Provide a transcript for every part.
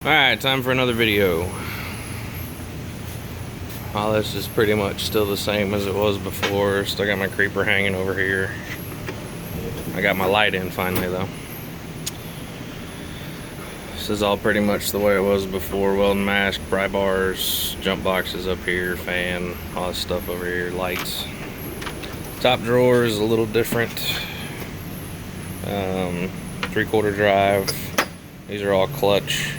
Alright, time for another video. All this is pretty much still the same as it was before. Still got my creeper hanging over here. I got my light in finally though. This is all pretty much the way it was before. Welding mask, pry bars, jump boxes up here, fan, all this stuff over here, lights. Top drawer is a little different. 3/4 drive. These are all clutch.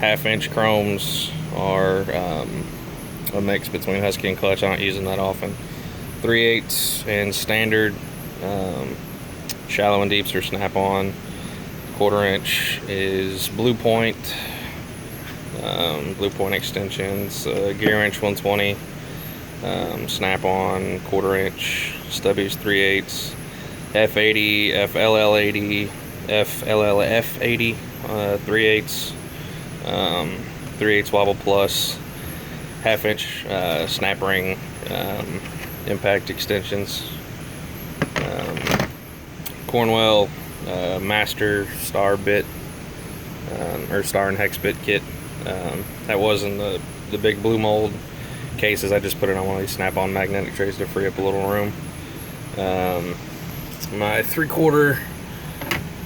1/2-inch chromes are a mix between husky and clutch. I'm not using that often. 3/8 and standard. Shallow and deeps are snap-on. 1/4 inch is blue point. Blue point extensions. Gear wrench 120. Snap-on 1/4 inch. Stubbies 3/8. F80, FLL80, FLLF80, 3/8. 3/8 wobble plus, 1/2-inch snap ring impact extensions. Cornwell master star bit or star and hex bit kit. That was in the big blue mold cases. I just put it on one of these snap-on magnetic trays to free up a little room. My 3/4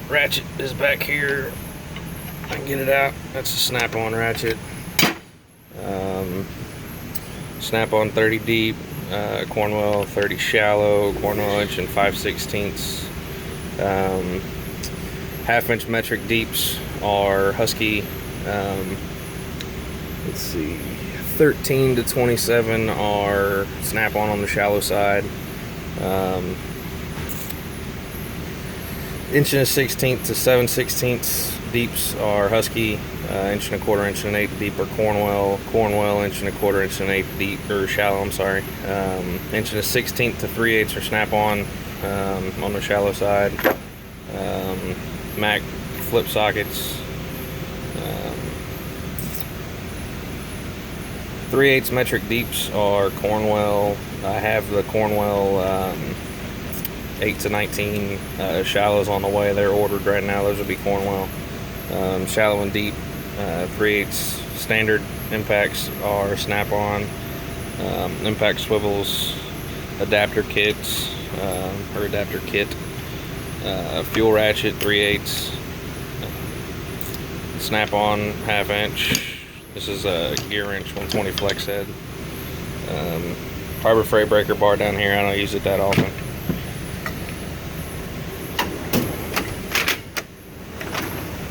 ratchet is back here. I can get it out. That's a snap-on ratchet. Snap-on 30 deep, Cornwell 30 shallow, Cornwell inch and 5/16. 1/2-inch metric deeps are husky. Let's see, 13 to 27 are snap-on the shallow side. 1.16" to 7/16 deeps are husky. 1.25", 1.1/8 deep are Cornwell. Cornwell 1.25", 1.1/8 deep, or shallow, I'm sorry. 1.16" to 3/8 are snap-on the shallow side. Mac flip sockets. 3/8 metric deeps are Cornwell. I have the Cornwell 8 to 19 shallows on the way. They're ordered right now. Those will be Cornwell. Shallow and deep 3/8 standard impacts are snap-on. Impact swivels, adapter kits or adapter kit. Fuel ratchet 3/8. Snap-on 1/2-inch. This is a gear wrench 120 flex head. Harbor Freight breaker bar down here. I don't use it that often.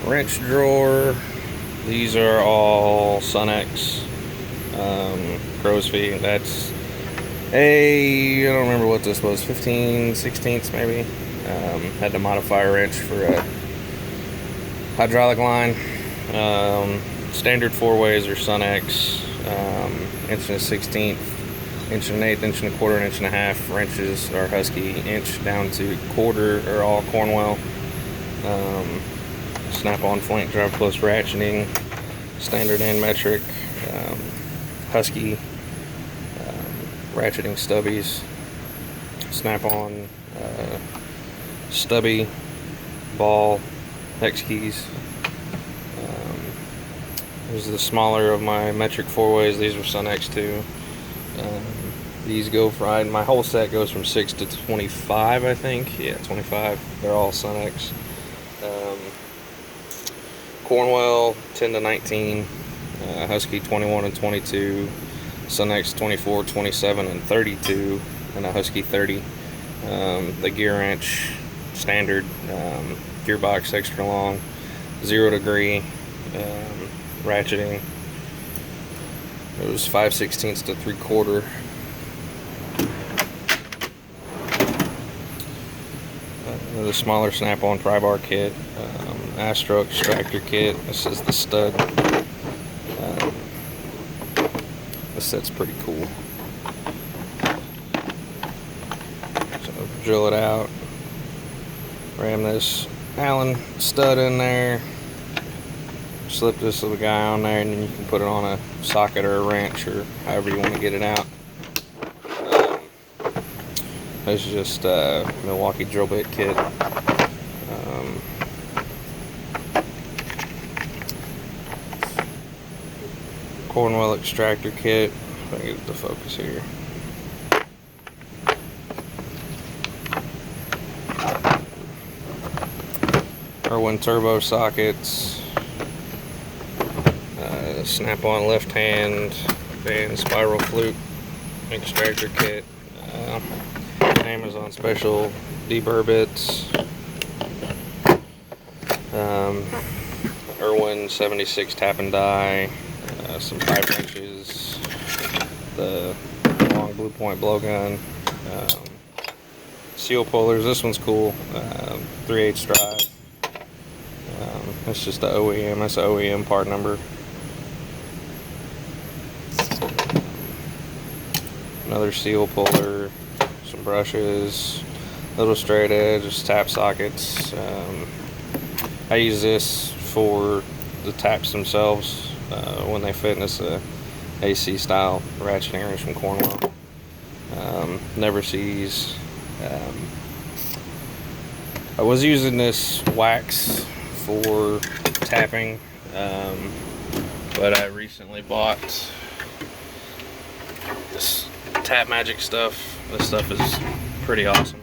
Wrench drawer. These are all Sun-X crow's feet. That's I don't remember what this was, 15/16 maybe. Had to modify a wrench for a hydraulic line. Standard 4-ways are Sun-X. 1.16", 1.1/8", 1.25", 1.5" wrenches are husky. Inch down to 1/4 are all Cornwell. Snap-on flank drive plus ratcheting, standard and metric, husky, ratcheting stubbies, snap-on stubby, ball, hex keys. This is the smaller of my metric 4-ways. These are Sun-X too. These go for, my whole set goes from 6 to 25, I think. Yeah, 25. They're all Sun-X. Cornwell 10 to 19, husky 21 and 22, Sun-X 24, 27 and 32, and a husky 30. The gear wrench standard, gearbox extra long, 0 degree ratcheting. It was 5/16 to 3/4. The smaller snap-on pry bar kit. Astro extractor kit. This is the stud. This set's pretty cool. So drill it out, ram this Allen stud in there, slip this little guy on there, and then you can put it on a socket or a wrench or however you want to get it out. This is just a Milwaukee drill bit kit. Cornwell extractor kit. If I can get the focus here. Irwin turbo sockets. Snap-on left hand and spiral flute extractor kit. Amazon special deburr bits. Irwin 76 tap and die. Some pipe wrenches. The long blue point blowgun. Seal pullers. This one's cool. 3/8 drive. That's just the OEM. That's the OEM part number. Another seal puller, some brushes, little straight edge, tap sockets. I use this for the taps themselves when they fit, and it's a AC style ratcheting wrench from Cornwell. Never sees. I was using this wax for tapping, but I recently bought this Tap Magic stuff. This stuff is pretty awesome.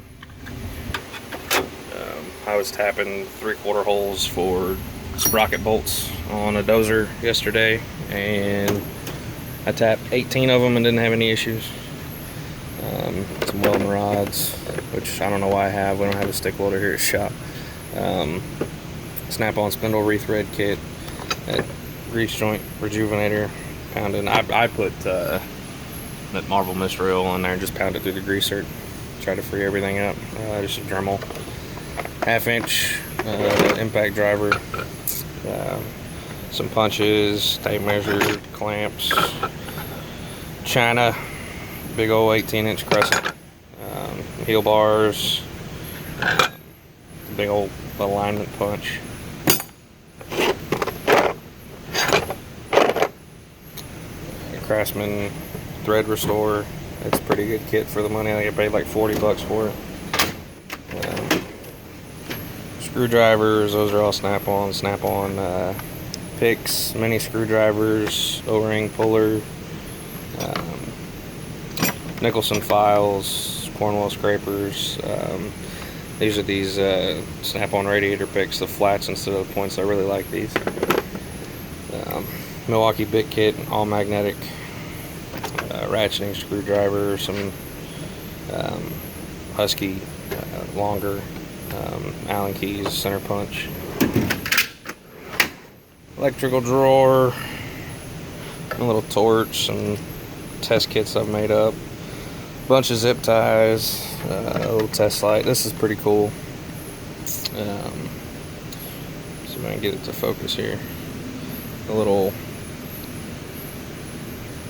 I was tapping 3/4 holes for sprocket bolts on a dozer yesterday, and I tapped 18 of them and didn't have any issues. Some welding rods, which I don't know why I have. We don't have a stick welder here at the shop. Snap-on spindle Rethread kit, that grease joint rejuvenator, pounding. I put that Marble mystery oil in there and just pound it through the greaser, try to free everything up. Just a Dremel, 1/2 inch impact driver, some punches, tape measure, clamps, China, big old 18-inch crescent, heel bars, big old alignment punch. Craftsman thread restore. It's a pretty good kit for the money. I get paid like 40 bucks for it. Screwdrivers, those are all snap-on picks, mini screwdrivers, O-ring puller, Nicholson files, Cornwell scrapers. These are these snap-on radiator picks, the flats instead of the points. I really like these. Milwaukee bit kit, all magnetic, ratcheting screwdriver, some Husky longer Allen keys, center punch, electrical drawer, a little torch, some test kits I've made up, bunch of zip ties, a little test light. This is pretty cool. See if I can get it to focus here. A little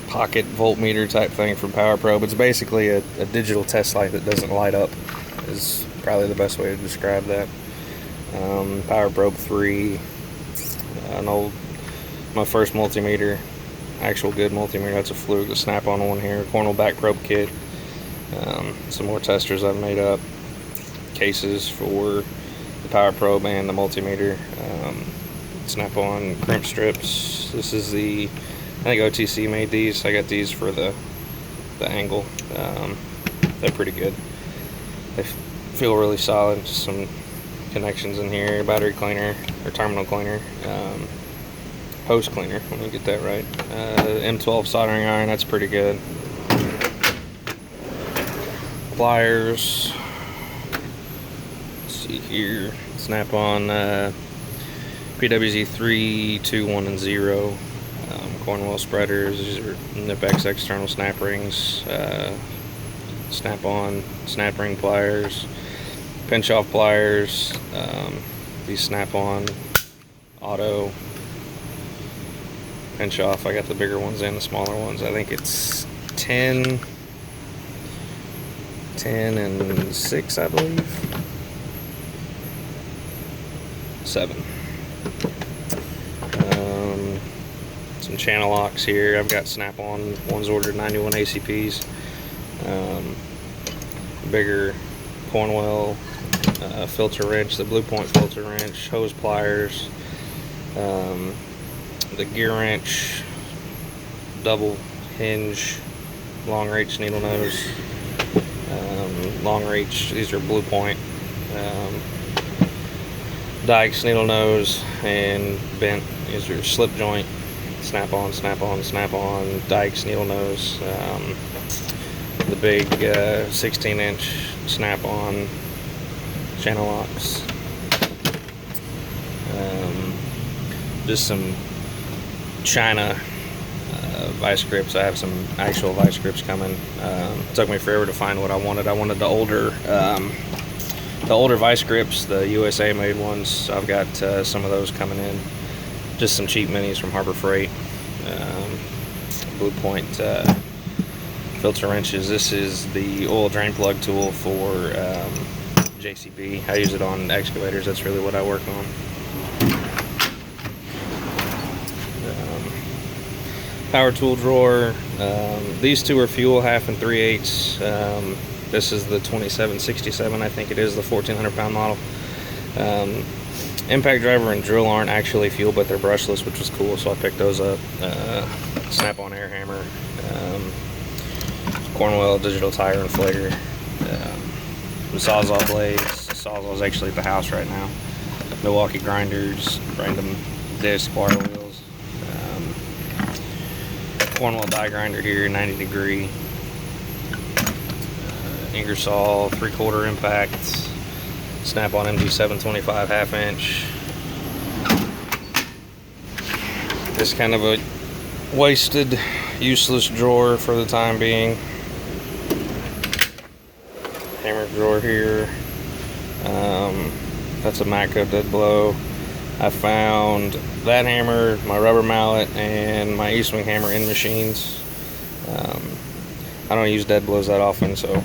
pocket voltmeter type thing from Power Probe. It's basically a digital test light that doesn't light up, is probably the best way to describe that. Power Probe 3, my first multimeter, actual good multimeter. That's a Fluke, the snap-on one here. Cornwell back probe kit, some more testers I've made up, cases for the Power Probe and the multimeter, snap-on crimp strips. This is the, I think OTC made these. I got these for the angle. They're pretty good. They feel really solid. Just some connections in here. Battery cleaner or terminal cleaner. Hose cleaner. Let me get that right. M12 soldering iron. That's pretty good. Pliers. Let's see here. Snap-on PWZ 3, 2, 1, and 0. Cornwell spreaders. These are Nipex external snap rings, snap-on snap ring pliers, pinch off pliers, these snap-on auto pinch off. I got the bigger ones and the smaller ones. I think it's 10 and 6, I believe. 7. Some channel locks here. I've got snap-on ones ordered, 91 ACPs. Bigger Cornwell filter wrench, the Blue Point filter wrench, hose pliers, the gear wrench, double hinge long reach needle nose. Long reach, these are Blue Point. Dykes needle nose, and bent is your slip joint. Snap on, snap on, snap on. Dykes needle nose. The big 16-inch snap on channel locks. Just some China vice grips. I have some actual vice grips coming. It took me forever to find what I wanted. I wanted the older vice grips, the USA made ones. So I've got some of those coming in. Just some cheap minis from Harbor Freight. Blue Point filter wrenches. This is the oil drain plug tool for JCB. I use it on excavators. That's really what I work on. Power tool drawer. These two are fuel 1/2 and 3/8. This is the 2767, I think it is, the 1400 pound model. Impact driver and drill aren't actually fuel, but they're brushless, which was cool, so I picked those up. Snap-on air hammer. Cornwell digital tire inflator. The Sawzall blades. Sawzall's actually at the house right now. Milwaukee Grinders. Random disc water wheels. Cornwell die grinder here, 90 degree. Ingersoll 3/4 impact. Snap-on MG 725 1/2 inch. This kind of a wasted, useless drawer for the time being. Hammer drawer here. That's a Matco dead blow. I found that hammer, my rubber mallet, and my E-swing hammer in machines. I don't use dead blows that often, so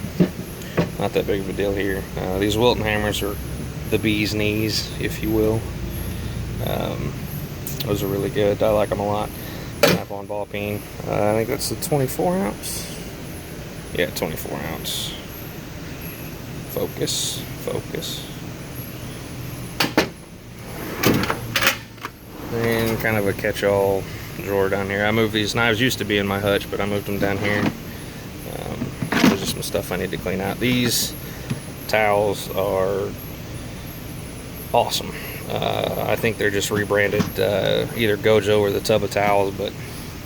not that big of a deal here. These Wilton Hammers are the bee's knees, if you will. Those are really good. I like them a lot. Snap-on ball peen. I think that's the 24 ounce. Yeah, 24 ounce. Focus, focus. And kind of a catch-all drawer down here. I moved these knives, used to be in my hutch, but I moved them down here. There's just some stuff I need to clean out. These towels are awesome. I think they're just rebranded either Gojo or the Tub of Towels, but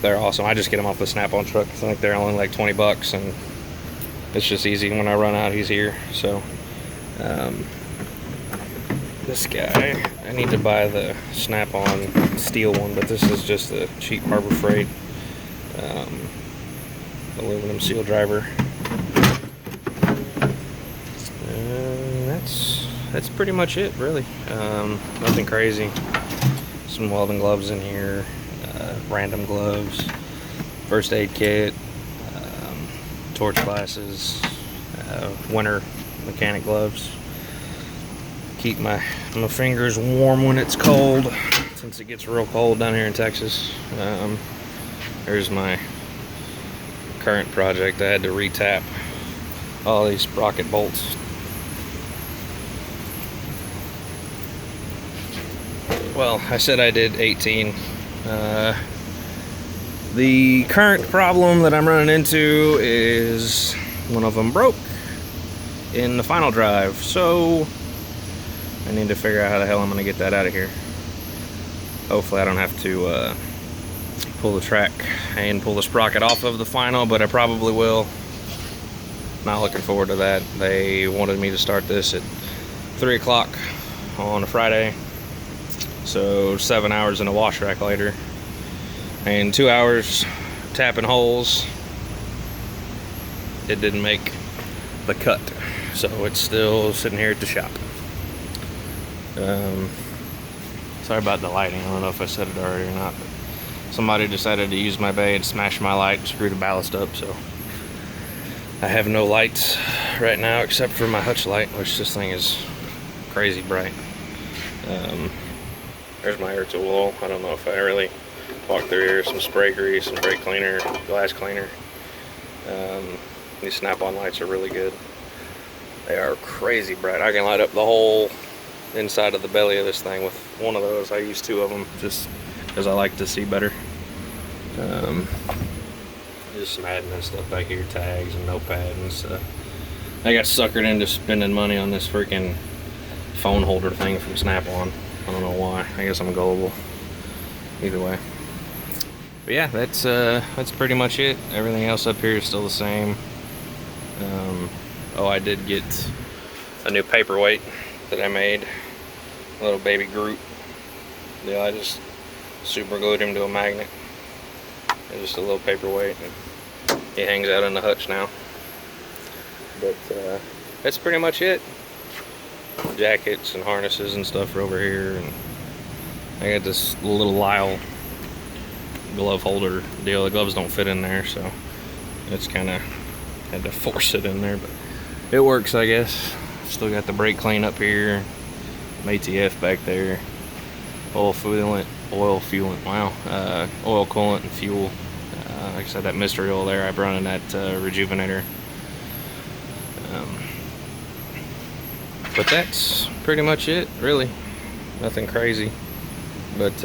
they're awesome. I just get them off the Snap-on truck. I think they're only like 20 bucks, and it's just easy. When I run out, he's here. So this guy, I need to buy the Snap-on steel one, but this is just a cheap Harbor Freight aluminum seal driver. That's pretty much it, really. Nothing crazy. Some welding gloves in here, random gloves, first aid kit, torch glasses, winter mechanic gloves. Keep my fingers warm when it's cold, since it gets real cold down here in Texas. There's my current project. I had to retap all these sprocket bolts. Well, I said I did 18. The current problem that I'm running into is one of them broke in the final drive, so I need to figure out how the hell I'm going to get that out of here. Hopefully I don't have to pull the track and pull the sprocket off of the final, but I probably will. Not looking forward to that. They wanted me to start this at 3 o'clock on a Friday, so 7 hours in a wash rack later, and 2 hours tapping holes. It didn't make the cut, so it's still sitting here at the shop. Sorry about the lighting. I don't know if I said it already or not, but somebody decided to use my bay and smash my light and screw the ballast up, so I have no lights right now except for my hutch light, which this thing is crazy bright. There's my air tool hole. I don't know if I really walked through here. Some spray grease, some brake cleaner, glass cleaner. These Snap-on lights are really good. They are crazy bright. I can light up the whole inside of the belly of this thing with one of those. I use 2 of them just because I like to see better. Just some admin stuff back here, tags and notepad and stuff. I got suckered into spending money on this freaking phone holder thing from Snap-on. I don't know why. I guess I'm gullible. Either way. But yeah, that's pretty much it. Everything else up here is still the same. Oh, I did get a new paperweight that I made. A little baby Groot. Yeah, I just super glued him to a magnet. It's just a little paperweight. And he hangs out in the hutch now. But that's pretty much it. Jackets and harnesses and stuff are over here, and I got this little Lyle glove holder deal. The gloves don't fit in there, so it's kind of had to force it in there, but it works, I guess. Still got the brake clean up here, ATF back there, oil coolant, oil coolant and fuel. Like I said, that mystery oil there, I've run in that rejuvenator. But that's pretty much it, really. Nothing crazy. But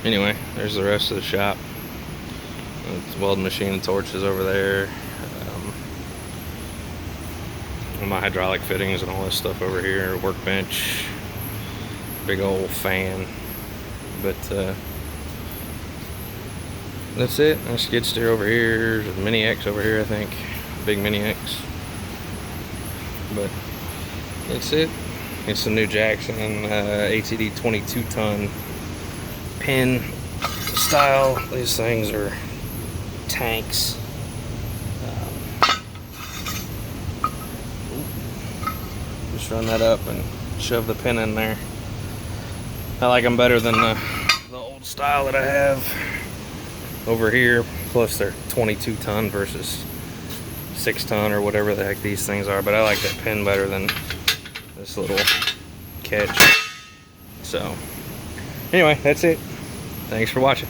anyway, there's the rest of the shop. It's welding machine and torches over there. My hydraulic fittings and all this stuff over here. Workbench. Big old fan. But that's it. A skid steer over here. There's a Mini X over here, I think. Big Mini X. But that's it. It's the new Jackson ATD 22-ton pin style. These things are tanks. Just run that up and shove the pin in there. I like them better than the old style that I have over here. Plus they're 22-ton versus 6-ton or whatever the heck these things are. But I like that pin better than this little catch. So anyway, that's it. Thanks for watching.